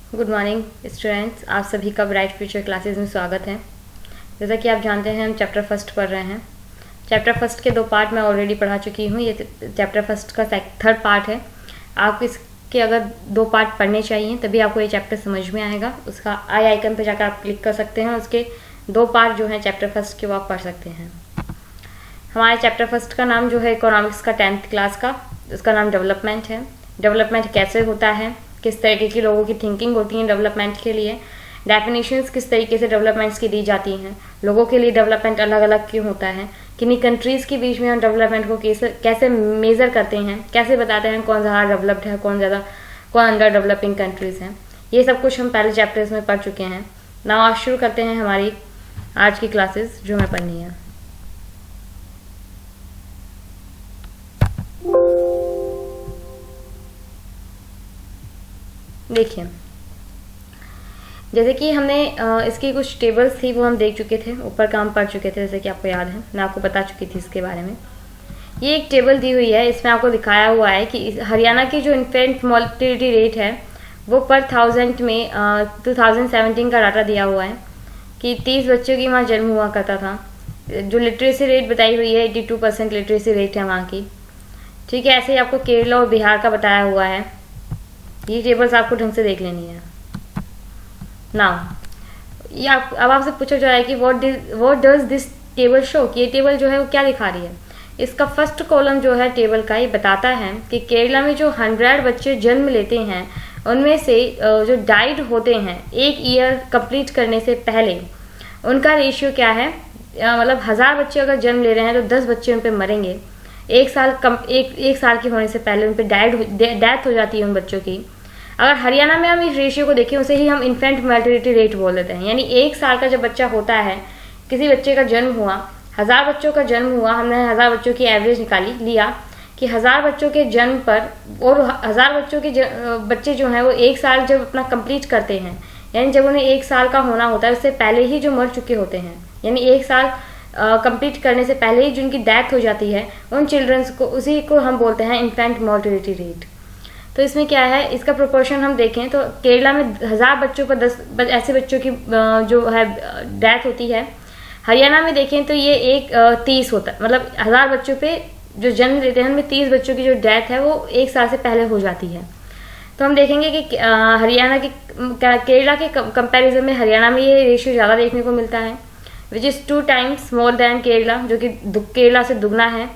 Good morning students, आप सभी का ब्राइट फ्यूचर क्लासेस में स्वागत है। जैसा कि आप जानते हैं हम चैप्टर फर्स्ट पढ़ रहे हैं। चैप्टर फर्स्ट के 2 पार्ट मैं ऑलरेडी पढ़ा चुकी हूँ। ये चैप्टर फर्स्ट का थर्ड पार्ट है। आपको इसके अगर 2 पार्ट पढ़ने चाहिए तभी आपको ये चैप्टर समझ में आएगा। उसका आई आइकन पर जाकर आप क्लिक कर सकते हैं। उसके 2 पार्ट जो हैं चैप्टर फर्स्ट के वो आप पढ़ सकते हैं। हमारे चैप्टर फर्स्ट का नाम जो है इकोनॉमिक्स का 10th क्लास का, उसका नाम डेवलपमेंट है। डेवलपमेंट कैसे होता है, किस तरीके की लोगों की थिंकिंग होती है डेवलपमेंट के लिए, डेफिनेशंस किस तरीके से डेवलपमेंट्स की दी जाती हैं, लोगों के लिए डेवलपमेंट अलग अलग क्यों होता है, किन्हीं कंट्रीज़ के बीच में हम डेवलपमेंट को कैसे मेज़र करते हैं, कैसे बताते हैं कौन ज़्यादा डेवलप्ड है, कौन अंडर डेवलपिंग कंट्रीज़ हैं। ये सब कुछ हम पहले चैप्टर्स में पढ़ चुके हैं। नाउ आज शुरू करते हैं हमारी आज की क्लासेस जो हमें पढ़नी है। देखिए, जैसे कि हमने इसकी कुछ टेबल्स थी वो हम देख चुके थे, ऊपर का हम पढ़ चुके थे, जैसे कि आपको याद है, मैं आपको बता चुकी थी इसके बारे में। ये एक टेबल दी हुई है, इसमें आपको दिखाया हुआ है कि हरियाणा की जो इन्फेंट मोर्टेलिटी रेट है वो पर 1000 में 2017 का डाटा दिया हुआ है कि 30 बच्चों की वहाँ जन्म हुआ करता था। जो लिटरेसी रेट बताई हुई है 82% लिटरेसी रेट है वहाँ की। ठीक है, ऐसे ही आपको केरला और बिहार का बताया हुआ है। ये टेबल्स आपको ढंग से देख लेनी है। नाउ ये अब आपसे पूछा जा रहा है कि what does this table show, कि ये टेबल जो है वो क्या दिखा रही है। इसका फर्स्ट कॉलम जो है टेबल का ये बताता है कि केरला में जो 100 बच्चे जन्म लेते हैं उनमें से जो डाइड होते हैं 1 ईयर कंप्लीट करने से पहले, उनका रेशियो क्या है। मतलब 1000 बच्चे अगर जन्म ले रहे हैं तो 10 बच्चे उन पर मरेंगे। एक साल के होने से पहले उन पर डेथ हो जाती है उन बच्चों की। अगर हरियाणा में हम इस रेशियो को देखें उसे ही हम इन्फेंट मोर्टेलिटी रेट बोल देते हैं। यानी 1 साल का जब बच्चा होता है, किसी बच्चे का जन्म हुआ, 1000 बच्चों का जन्म हुआ, हमने 1000 बच्चों की एवरेज निकाली लिया कि 1000 बच्चों के जन्म पर, और 1000 बच्चों के बच्चे जो हैं वो 1 साल जब अपना कंप्लीट करते हैं, यानी जब उन्हें 1 साल का होना होता है उससे पहले ही जो मर चुके होते हैं, यानी 1 साल कंप्लीट करने से पहले ही जिनकी डेथ हो जाती है, उन चिल्ड्रंस को, उसी को हम बोलते हैं इन्फेंट मोर्टेलिटी रेट। तो इसमें क्या है, इसका प्रोपोर्शन हम देखें तो केरला में 1000 बच्चों पर 10 ऐसे बच्चों की जो है डेथ होती है। हरियाणा में देखें तो ये 30 होता है, मतलब 1000 बच्चों पे जो जन्म लेते हैं उनमें 30 बच्चों की जो डेथ है वो 1 साल से पहले हो जाती है। तो हम देखेंगे कि हरियाणा के केरला के कंपैरिजन में हरियाणा में ये रेशियो ज़्यादा देखने को मिलता है, which is 2 times more than Kerala, जो कि केरला से दुगना है।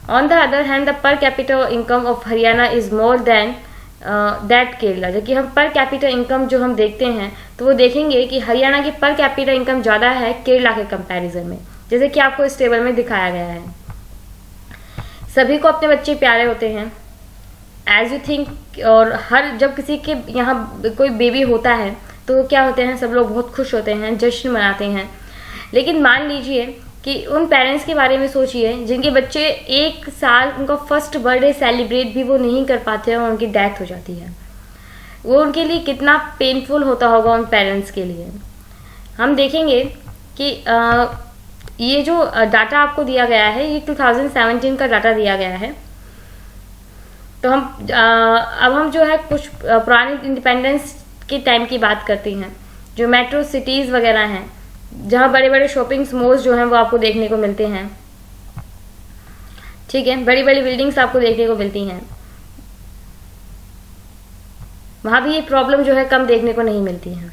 On the other hand, the per capita income of Haryana is more than that Kerala. जबकि हम पर कैपिटा इनकम जो हम देखते हैं तो वो देखेंगे कि हरियाणा की पर कैपिटा इनकम ज़्यादा है केरला के कंपैरिजन में, जैसे कि आपको इस टेबल में दिखाया गया है। सभी को अपने बच्चे प्यारे होते हैं एज यू थिंक, और जब किसी के यहाँ कोई बेबी होता है तो क्या होते हैं, सब लोग बहुत खुश होते हैं, जश्न मनाते हैं। लेकिन मान लीजिए कि उन पेरेंट्स के बारे में सोचिए जिनके बच्चे 1 साल उनका फर्स्ट बर्थडे सेलिब्रेट भी वो नहीं कर पाते हैं और उनकी डेथ हो जाती है। वो उनके लिए कितना पेनफुल होता होगा उन पेरेंट्स के लिए। हम देखेंगे कि ये जो डाटा आपको दिया गया है ये 2017 का डाटा दिया गया है। तो अब हम जो है कुछ पुरानी इंडिपेंडेंस के टाइम की बात करते हैं। जो मेट्रो सिटीज़ वगैरह हैं जहाँ बड़े बड़े शॉपिंग मॉल्स जो हैं वो आपको देखने को मिलते हैं। ठीक है, बड़ी बड़ी बिल्डिंग्स आपको देखने को मिलती हैं। वहाँ भी ये प्रॉब्लम जो है कम देखने को नहीं मिलती है।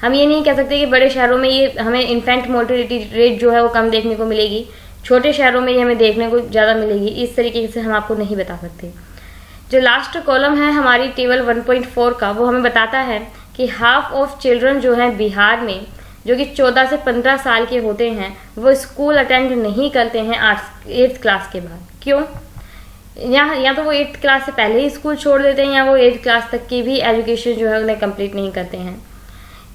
हम ये नहीं कह सकते कि बड़े शहरों में ये हमें इन्फेंट मोर्टेलिटी रेट जो है वो कम देखने को मिलेगी, छोटे शहरों में ये हमें देखने को ज़्यादा मिलेगी। इस तरीके से हम आपको नहीं बता सकते। जो लास्ट कॉलम है हमारी टेबल 1.4 का, वो हमें बताता है कि हाफ ऑफ चिल्ड्रन जो हैं बिहार में, जो कि 14 से 15 साल के होते हैं, वो स्कूल अटेंड नहीं करते हैं 8th क्लास के बाद। क्यों? या तो वो 8th क्लास से पहले ही स्कूल छोड़ देते हैं, या वो 8th क्लास तक की भी एजुकेशन जो है उन्हें कंप्लीट नहीं करते हैं।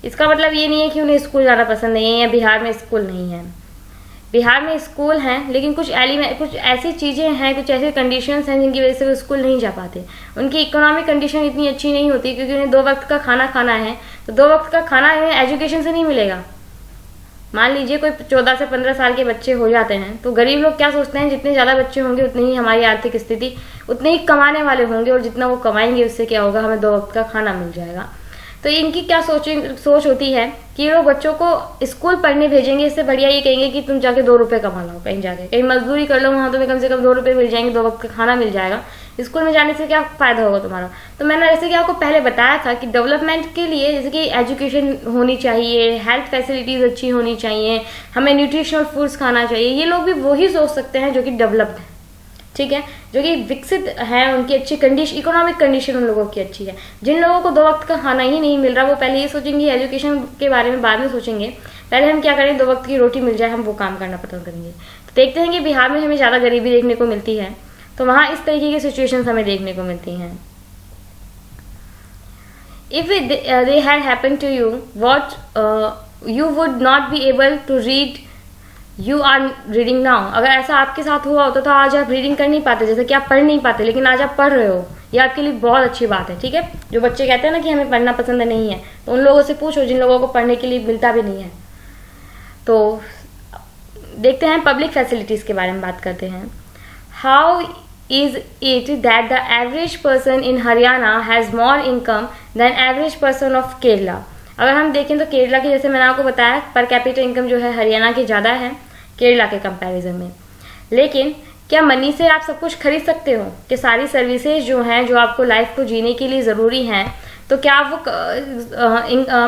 इसका मतलब ये नहीं है कि उन्हें स्कूल जाना पसंद नहीं है या बिहार में स्कूल नहीं है। बिहार में स्कूल हैं, लेकिन कुछ ऐसी चीज़ें हैं, कुछ ऐसे कंडीशंस हैं जिनकी वजह से वो स्कूल नहीं जा पाते। उनकी इकोनॉमिक कंडीशन इतनी अच्छी नहीं होती क्योंकि उन्हें 2 वक्त का खाना खाना है, तो 2 वक्त का खाना इन्हें एजुकेशन से नहीं मिलेगा। मान लीजिए कोई 14 से 15 साल के बच्चे हो जाते हैं तो गरीब लोग क्या सोचते हैं, जितने ज़्यादा बच्चे होंगे उतनी ही हमारी आर्थिक स्थिति, उतने ही कमाने वाले होंगे, और जितना वो कमाएंगे उससे क्या होगा, हमें 2 वक्त का खाना मिल जाएगा। तो इनकी क्या सोच होती है कि ये लोग बच्चों को स्कूल पढ़ने भेजेंगे, इससे बढ़िया ये कहेंगे कि तुम जाके 2 रुपये कमा लो, कहीं जाके कहीं मजदूरी कर लो, वहाँ तुम्हें कम से कम 2 रुपये मिल जाएंगे, 2 वक्त का खाना मिल जाएगा। स्कूल में जाने से क्या फायदा होगा तुम्हारा। तो मैंने जैसे कि आपको पहले बताया था कि डेवलपमेंट के लिए जैसे कि एजुकेशन होनी चाहिए, हेल्थ फैसिलिटीज अच्छी होनी चाहिए, हमें न्यूट्रिशनल फूड्स खाना चाहिए। ये लोग भी वही सोच सकते हैं जो कि डेवलप्ड है, ठीक है, जो कि विकसित है, उनकी अच्छी कंडीशन, इकोनॉमिक कंडीशन उन लोगों की अच्छी है। जिन लोगों को 2 वक्त का खाना ही नहीं मिल रहा, वो पहले ये सोचेंगे एजुकेशन के बारे में, बाद में सोचेंगे पहले हम क्या करें, 2 वक्त की रोटी मिल जाए, हम वो काम करना पसंद करेंगे। तो देखते हैं कि बिहार में हमें ज़्यादा गरीबी देखने को मिलती है, तो वहाँ इस तरीके की सिचुएशंस हमें देखने को मिलती हैं। If they had happened to you, what you would not be able to read, you are reading now। अगर ऐसा आपके साथ हुआ होता तो आज आप रीडिंग कर नहीं पाते, जैसे कि आप पढ़ नहीं पाते, लेकिन आज आप पढ़ रहे हो, ये आपके लिए बहुत अच्छी बात है, ठीक है। जो बच्चे कहते हैं ना कि हमें पढ़ना पसंद नहीं है, तो उन लोगों से पूछो जिन लोगों को पढ़ने के लिए मिलता भी नहीं है। तो देखते हैं पब्लिक फैसिलिटीज़ के बारे में बात करते हैं। How is it that the average person in Haryana has more income than average person of Kerala। अगर हम देखें तो केरला की, जैसे मैंने आपको बताया, पर कैपिटल इनकम जो है हरियाणा की ज़्यादा है केरला के कंपैरिजन में। लेकिन क्या मनी से आप सब कुछ खरीद सकते हो कि सारी सर्विसेज जो हैं, जो आपको लाइफ को जीने के लिए ज़रूरी हैं, तो क्या आप वो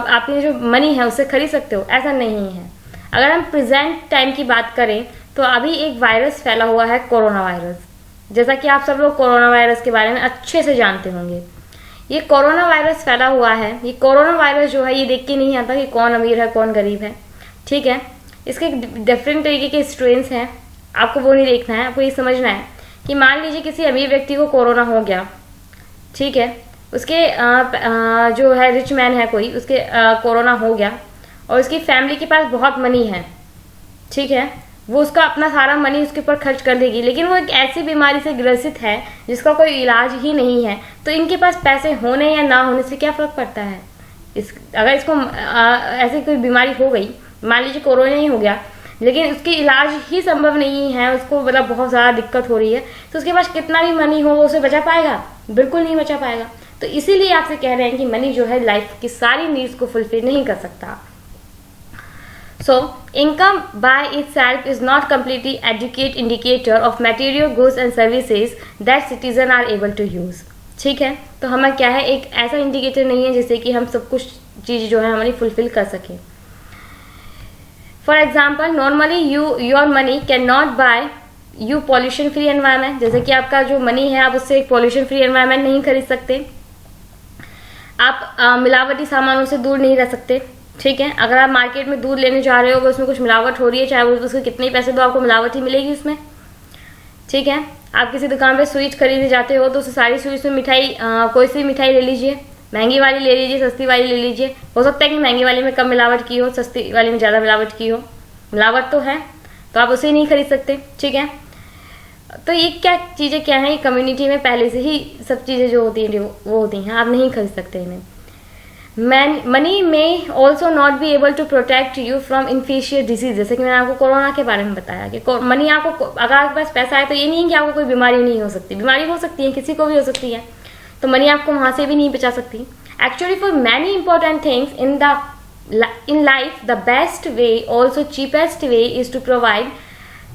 आपने जो मनी है उससे खरीद सकते हो? ऐसा नहीं है। अगर हम प्रेजेंट टाइम की बात करें तो अभी एक वायरस फैला हुआ है, कोरोना वायरस। जैसा कि आप सब लोग कोरोना वायरस के बारे में अच्छे से जानते होंगे। ये कोरोना वायरस फैला हुआ है। ये कोरोना वायरस जो है, ये देख के नहीं आता कि कौन अमीर है कौन गरीब है, ठीक है। इसके डिफरेंट तरीके के स्ट्रेन्स हैं, आपको वो नहीं देखना है, आपको ये समझना है कि मान लीजिए किसी अमीर व्यक्ति को कोरोना हो गया, ठीक है, उसके जो है रिच मैन है कोई, उसके कोरोना हो गया और उसकी फैमिली के पास बहुत मनी है, ठीक है, वो उसका अपना सारा मनी उसके ऊपर खर्च कर देगी, लेकिन वो एक ऐसी बीमारी से ग्रसित है जिसका कोई इलाज ही नहीं है। तो इनके पास पैसे होने या ना होने से क्या फर्क पड़ता है? अगर इसको ऐसी कोई बीमारी हो गई, मान लीजिए कोरोना ही हो गया, लेकिन उसकी इलाज ही संभव नहीं है, उसको मतलब बहुत ज़्यादा दिक्कत हो रही है, तो उसके पास कितना भी मनी हो वो उसे बचा पाएगा? बिल्कुल नहीं बचा पाएगा। तो इसीलिए आपसे कह रहे हैं कि मनी जो है लाइफ की सारी नीड्स को फुलफिल नहीं कर सकता। So, income by itself is not completely adequate indicator of material goods and services that citizens are able to use। ठीक है, तो हमें क्या है, एक ऐसा इंडिकेटर नहीं है जिससे कि हम सब कुछ चीज़ जो है हमारी फुलफिल कर सकें। For example, normally your money can not buy you pollution free environment. जैसे कि आपका जो मनी है, आप उससे एक पॉल्यूशन फ्री एनवायरमेंट नहीं खरीद सकते, आप मिलावटी सामानों से दूर नहीं रह सकते, ठीक है। अगर आप मार्केट में दूध लेने जा रहे हो, उसमें कुछ मिलावट हो रही है, चाहे वो उसके कितने ही पैसे दो, आपको मिलावट ही मिलेगी उसमें, ठीक है। आप किसी दुकान पे स्वीट खरीदने जाते हो तो उस सारी स्वीट्स में मिठाई, कोई सी मिठाई ले लीजिए, महंगी वाली ले लीजिए, सस्ती वाली ले लीजिए। हो सकता है कि महंगी वाली में कम मिलावट की हो, सस्ती वाली में ज़्यादा मिलावट की हो, मिलावट तो है, तो आप उसे नहीं खरीद सकते, ठीक है। तो ये क्या चीज़ें क्या हैं, कम्युनिटी में पहले से ही सब चीज़ें जो होती हैं वो होती हैं, आप नहीं खरीद सकते इन्हें। Money may also not be able to protect you from infectious disease. जैसे कि मैंने आपको कोरोना के बारे में बताया कि मनी आपको, अगर आपके पास पैसा है तो ये नहीं है कि आपको कोई बीमारी नहीं हो सकती, बीमारी हो सकती है, किसी को भी हो सकती है, तो मनी आपको वहाँ से भी नहीं बचा सकती। Actually for many important things in life the best way, also cheapest way is to provide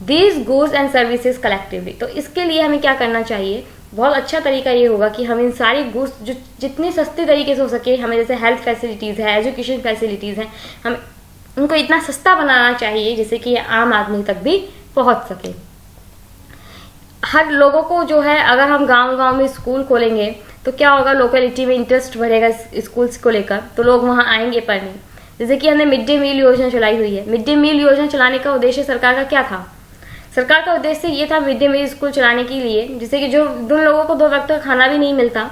these goods and services collectively. तो इसके लिए हमें क्या करना चाहिए, बहुत अच्छा तरीका ये होगा कि हम इन सारी गुड्स जो जितनी सस्ती तरीके से हो सके, हमें जैसे हेल्थ फैसिलिटीज़ है, एजुकेशन फैसिलिटीज़ हैं, हम उनको इतना सस्ता बनाना चाहिए जिससे कि आम आदमी तक भी पहुंच सके। हर लोगों को जो है, अगर हम गांव-गांव में स्कूल खोलेंगे तो क्या होगा, लोकेलिटी में इंटरेस्ट बढ़ेगा स्कूल्स को लेकर, तो लोग वहाँ आएंगे पढ़ने। जैसे कि हमने मिड डे मील योजना चलाई हुई है। मिड डे मील योजना चलाने का उद्देश्य सरकार का क्या था? सरकार का उद्देश्य ये था मिड डे मील स्कूल चलाने के लिए, जिससे कि जो उन लोगों को 2 वक्त का खाना भी नहीं मिलता,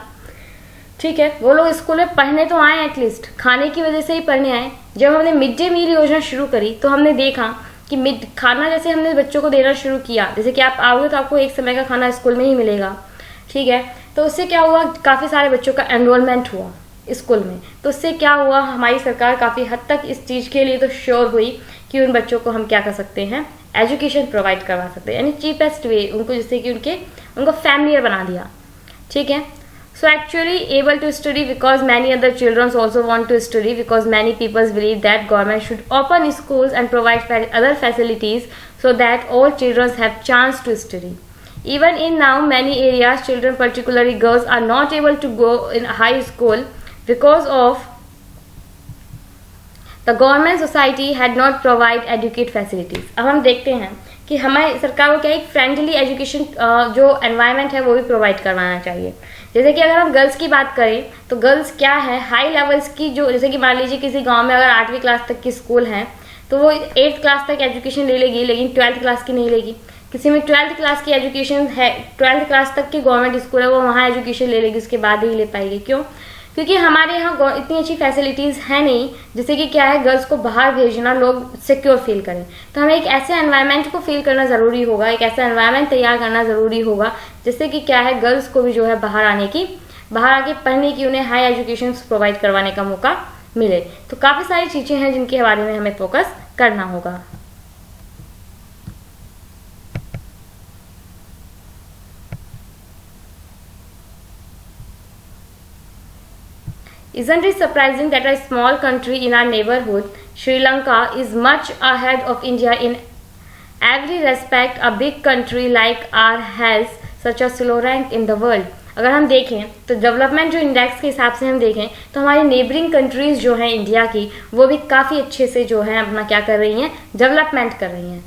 ठीक है, वो लोग स्कूल में पढ़ने तो आए, एटलीस्ट खाने की वजह से ही पढ़ने आए। जब हमने मिड डे मील योजना शुरू करी तो हमने देखा कि खाना जैसे हमने बच्चों को देना शुरू किया, जैसे कि आप आओगे तो आपको 1 समय का खाना स्कूल में ही मिलेगा, ठीक है। तो उससे क्या हुआ, काफ़ी सारे बच्चों का एनरोलमेंट हुआ स्कूल में। तो उससे क्या हुआ, हमारी सरकार काफ़ी हद तक इस चीज़ के लिए तो श्योर हुई कि उन बच्चों को हम क्या कर सकते हैं, एजुकेशन प्रोवाइड करवा सकते हैं, यानी चीपेस्ट वे उनको, जिससे कि उनको फैमिलियर बना दिया, ठीक है। So actually able to study because many other children also want to study, because many people believe that government should open schools and provide other facilities so that all children have chance to study. Even in now many areas, children, particularly girls, are not able to go in high school because of the government society had not provide educate facilities. अब हम देखते हैं कि हमारी सरकार को क्या एक फ्रेंडली एजुकेशन जो एनवायरनमेंट है वो भी प्रोवाइड करवाना चाहिए। जैसे कि अगर हम गर्ल्स की बात करें तो गर्ल्स क्या है, हाई लेवल्स की जो, जैसे कि मान लीजिए किसी गांव में अगर 8वीं क्लास तक की स्कूल है तो वो 8th क्लास तक एजुकेशन ले लेगी, लेकिन 12th क्लास की नहीं लेगी। किसी में 12th क्लास की एजुकेशन है, 12th क्लास तक की गवर्नमेंट स्कूल है, वो वहाँ एजुकेशन ले लेगी, उसके बाद ही ले पाएगी। क्यों? क्योंकि हमारे यहाँ इतनी अच्छी फैसिलिटीज़ है नहीं, जैसे कि क्या है गर्ल्स को बाहर भेजना लोग सिक्योर फील करें। तो हमें एक ऐसे एनवायरनमेंट को फील करना ज़रूरी होगा, एक ऐसा एनवायरनमेंट तैयार करना ज़रूरी होगा जिससे कि क्या है गर्ल्स को भी जो है बाहर आके पढ़ने की, उन्हें हाई एजुकेशन प्रोवाइड करवाने का मौका मिले। तो काफ़ी सारी चीज़ें हैं जिनके बारे में हमें फोकस करना होगा। Isn't it surprising that a small country in our neighborhood, Sri Lanka, is much ahead of India in every respect? A big country like our has such a slow rank in the world. अगर हम देखें तो development जो index के हिसाब से हम देखें तो हमारी नेबरिंग कंट्रीज़ जो हैं इंडिया की, वो भी काफ़ी अच्छे से जो है अपना क्या कर रही हैं, डेवलपमेंट कर रही हैं।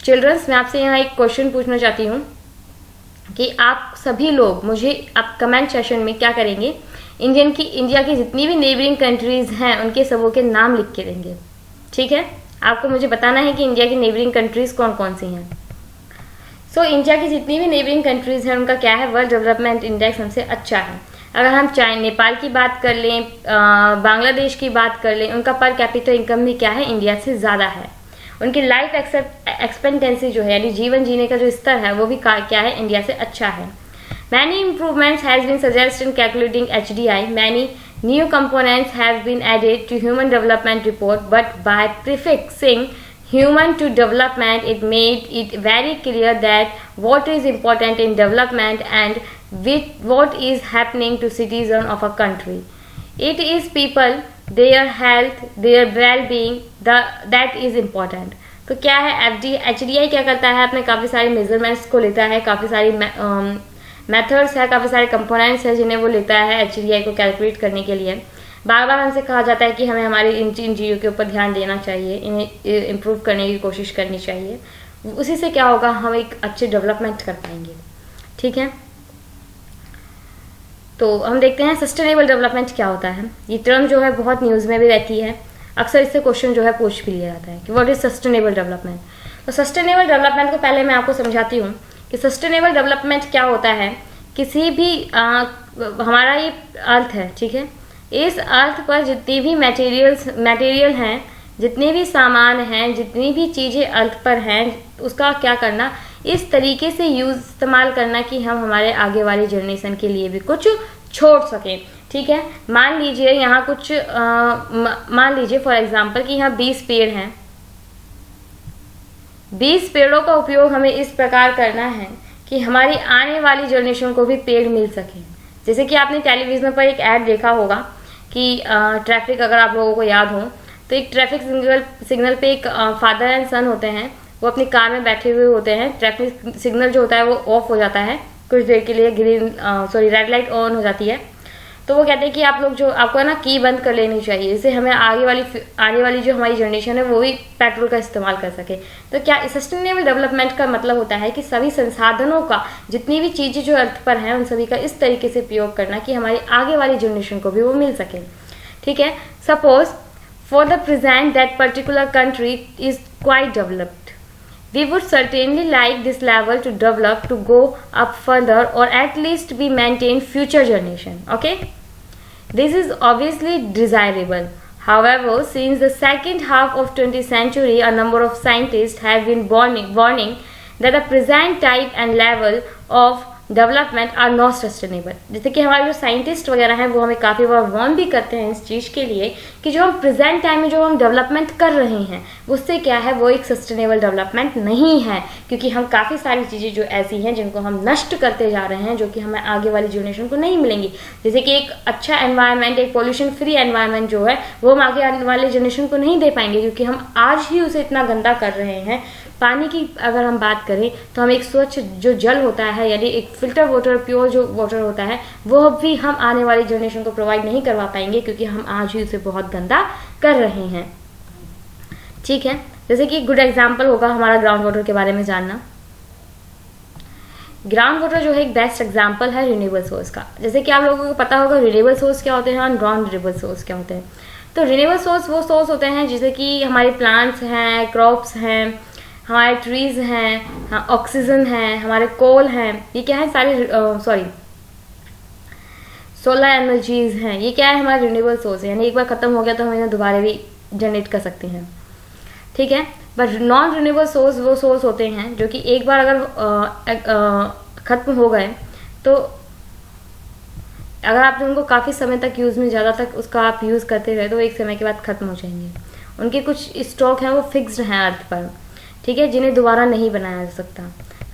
चिल्ड्रंस, मैं आपसे यहाँ एक क्वेश्चन पूछना चाहती हूँ कि आप सभी लोग मुझे आप कमेंट सेशन में क्या करेंगे, इंडिया की जितनी भी नेबरिंग कंट्रीज़ हैं उनके सबों के नाम लिख के देंगे। ठीक है, आपको मुझे बताना है कि इंडिया की नेबरिंग कंट्रीज़ कौन कौन सी हैं। सो इंडिया की जितनी भी नेबरिंग कंट्रीज़ हैं उनका क्या है, वर्ल्ड डेवलपमेंट इंडेक्स हमसे अच्छा है। अगर हम चाहे नेपाल की बात कर लें, बांग्लादेश की बात कर लें, उनका पर कैपिटल इनकम भी क्या है, इंडिया से ज़्यादा है। उनकी लाइफ एक्सपेक्टेंसी जो है यानी जीवन जीने का जो स्तर है वो भी क्या है, इंडिया से अच्छा है। Many improvements has been suggested in calculating HDI. Many new components have been added to Human Development Report, but by prefixing human to development, it made it very clear that what is important in development and what is happening to citizens of a country. It is people, their health, their well-being, that is important. तो क्या है HDI क्या करता है, अपने काफ़ी सारे measurements को लेता है, काफ़ी सारी मेथड्स है, काफ़ी सारे कंपोनेंट्स हैं जिन्हें वो लेता है HDI को कैलकुलेट करने के लिए। बार बार हमसे कहा जाता है कि हमें हमारी इन चीज़ों के ऊपर ध्यान देना चाहिए, इन्हें इम्प्रूव करने की कोशिश करनी चाहिए। उसी से क्या होगा, हम एक अच्छे डेवलपमेंट कर पाएंगे। ठीक है, तो हम देखते हैं सस्टेनेबल डेवलपमेंट क्या होता है। ये टर्म जो है बहुत न्यूज़ में भी रहती है, अक्सर इससे क्वेश्चन जो है पूछ भी लिया जाता है कि व्हाट इज सस्टेनेबल डेवलपमेंट। तो सस्टेनेबल डेवलपमेंट को पहले मैं आपको समझाती हूँ कि सस्टेनेबल डेवलपमेंट क्या होता है। किसी भी हमारा ये अर्थ है, ठीक है, इस अर्थ पर जितनी भी मटेरियल हैं, जितने भी सामान हैं, जितनी भी चीज़ें अर्थ पर हैं, उसका क्या करना, इस तरीके से इस्तेमाल करना कि हम हमारे आगे वाली जनरेशन के लिए भी कुछ छोड़ सकें। ठीक है, मान लीजिए यहाँ कुछ मान लीजिए फॉर एग्जांपल कि यहाँ 20 पेड़ हैं। 20 पेड़ों का उपयोग हमें इस प्रकार करना है कि हमारी आने वाली जनरेशन को भी पेड़ मिल सके। जैसे कि आपने टेलीविज़न पर एक ऐड देखा होगा कि ट्रैफिक, अगर आप लोगों को याद हो तो एक ट्रैफिक सिग्नल पे एक फादर एंड सन होते हैं, वो अपनी कार में बैठे हुए होते हैं। ट्रैफिक सिग्नल जो होता है वो ऑफ हो जाता है कुछ देर के लिए, रेड लाइट ऑन हो जाती है। तो वो कहते हैं कि आप लोग जो आपको है ना की बंद कर लेनी चाहिए, जिससे हमें आने वाली जो हमारी जनरेशन है वो भी पेट्रोल का इस्तेमाल कर सके। तो क्या सस्टेनेबल डेवलपमेंट का मतलब होता है कि सभी संसाधनों का, जितनी भी चीज़ें जो अर्थ पर हैं, उन सभी का इस तरीके से प्रयोग करना कि हमारी आगे वाली जनरेशन को भी वो मिल सके। ठीक है, suppose for the present that particular country is quite developed, we would certainly like this level to develop, to go up further, or at least be maintained future generation. Okay, this is obviously desirable. However, since the second half of 20th century, a number of scientists have been warning that the present type and level of development are not sustainable. जैसे कि हमारे जो scientist वगैरह हैं वो हमें काफ़ी बार warn भी करते हैं इस चीज़ के लिए कि जो हम प्रेजेंट टाइम में जो हम डेवलपमेंट कर रहे हैं उससे क्या है, वो एक सस्टेनेबल डेवलपमेंट नहीं है, क्योंकि हम काफ़ी सारी चीज़ें जो ऐसी हैं जिनको हम नष्ट करते जा रहे हैं, जो कि हमें आगे वाली जनरेशन को नहीं मिलेंगी। जैसे कि एक अच्छा एनवायरनमेंट, एक पोल्यूशन फ्री एनवायरनमेंट जो है वो हम आगे आने वाले जनरेशन को नहीं दे पाएंगे, क्योंकि हम आज ही उसे इतना गंदा कर रहे हैं। पानी की अगर हम बात करें तो हम एक स्वच्छ जो जल होता है, यानी एक फिल्टर वाटर, प्योर जो वाटर होता है, वो भी हम आने वाली जनरेशन को प्रोवाइड नहीं करवा पाएंगे, क्योंकि हम आज ही उसे बहुत गंदा कर रहे हैं। ठीक है, जैसे कि गुड एग्जाम्पल होगा हमारा ग्राउंड वाटर के बारे में जानना। ग्राउंड वाटर जो है एक बेस्ट एग्जाम्पल है रिन्यूएबल सोर्स का। जैसे कि आप लोगों को पता होगा रिन्यूएबल सोर्स क्या होते हैं और नॉन रिन्यूएबल सोर्स क्या होते हैं। तो रिन्यूएबल सोर्स वो सोर्स होते हैं जैसे कि हमारे प्लांट्स हैं, क्रॉप्स हैं, हमारे ट्रीज हैं, ऑक्सीजन है, हमारे कोल हैं, ये क्या है सारे सोलर एनर्जीज हैं, ये क्या है हमारे रिन्यूएबल सोर्स है, यानी एक बार खत्म हो गया तो हम इन्हें दोबारा भी जनरेट कर सकते हैं। ठीक है, बट नॉन रिन्यूएबल सोर्स वो सोर्स होते हैं जो कि एक बार अगर खत्म हो गए तो अगर आपने उनको काफ़ी समय तक यूज़ में, ज़्यादा तक उसका आप यूज़ करते रहे तो एक समय के बाद खत्म हो जाएंगे। उनके कुछ स्टॉक हैं वो फिक्स्ड हैं अर्थ पर, ठीक है, जिन्हें दोबारा नहीं बनाया जा सकता।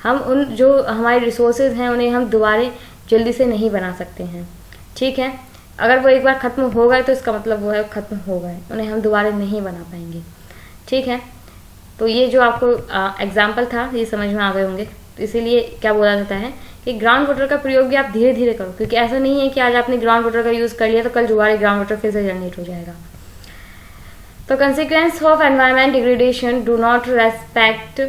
हम उन जो हमारे रिसोर्सेज हैं उन्हें हम दोबारा जल्दी से नहीं बना सकते हैं। ठीक है, अगर वो एक बार ख़त्म हो गए तो इसका मतलब वो है ख़त्म हो गए, उन्हें हम दोबारा नहीं बना पाएंगे। ठीक है, तो ये जो आपको एग्जाम्पल था ये समझ में आ गए होंगे। तो इसीलिए क्या बोला जाता है कि ग्राउंड वाटर का प्रयोग भी आप धीरे धीरे करो, क्योंकि ऐसा नहीं है कि आज आपने ग्राउंड वाटर का यूज़ कर लिया तो कल दोबारा ग्राउंड वाटर फिर से जनरेट हो जाएगा। तो consequence of environment degradation do not respect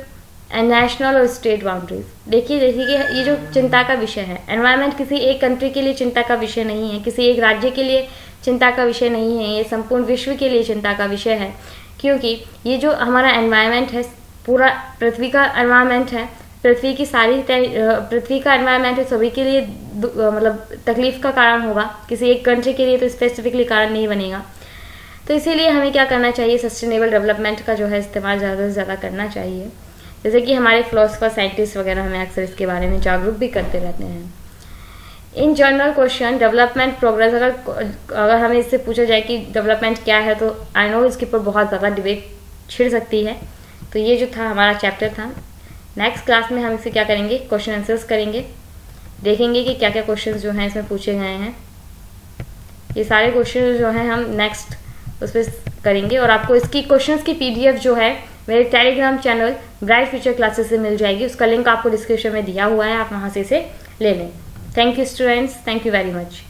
national और स्टेट बाउंड्रीज। देखिए कि ये जो चिंता का विषय है, एनवायरमेंट किसी एक कंट्री के लिए चिंता का विषय नहीं है, किसी एक राज्य के लिए चिंता का विषय नहीं है, ये संपूर्ण विश्व के लिए चिंता का विषय है। क्योंकि ये जो हमारा एनवायरमेंट है, पूरा पृथ्वी का एनवायरमेंट है, पृथ्वी का एनवायरमेंट है, सभी के लिए मतलब तकलीफ का कारण होगा, किसी एक कंट्री के लिए तो स्पेसिफिकली कारण नहीं बनेगा। तो इसीलिए हमें क्या करना चाहिए, सस्टेनेबल डेवलपमेंट का जो है इस्तेमाल ज़्यादा से ज़्यादा करना चाहिए। जैसे कि हमारे फिलोसफर, साइंटिस्ट वगैरह हमें अक्सर इसके बारे में जागरूक भी करते रहते हैं। In general question development progress, अगर हमें इससे पूछा जाए कि डेवलपमेंट क्या है तो आई नो इसके ऊपर बहुत ज़्यादा डिबेट छिड़ सकती है। तो ये जो था हमारा चैप्टर था। नेक्स्ट क्लास में हम इसे क्या करेंगे, क्वेश्चन आंसर्स करेंगे, देखेंगे कि क्या क्या क्वेश्चन जो हैं इसमें पूछे गए हैं। ये सारे क्वेश्चन जो हैं हम नेक्स्ट उस पर करेंगे, और आपको इसकी क्वेश्चंस की PDF जो है मेरे Telegram channel bright future classes से मिल जाएगी। उसका लिंक आपको डिस्क्रिप्शन में दिया हुआ है, आप वहाँ से इसे ले लें। Thank you students, thank you very much.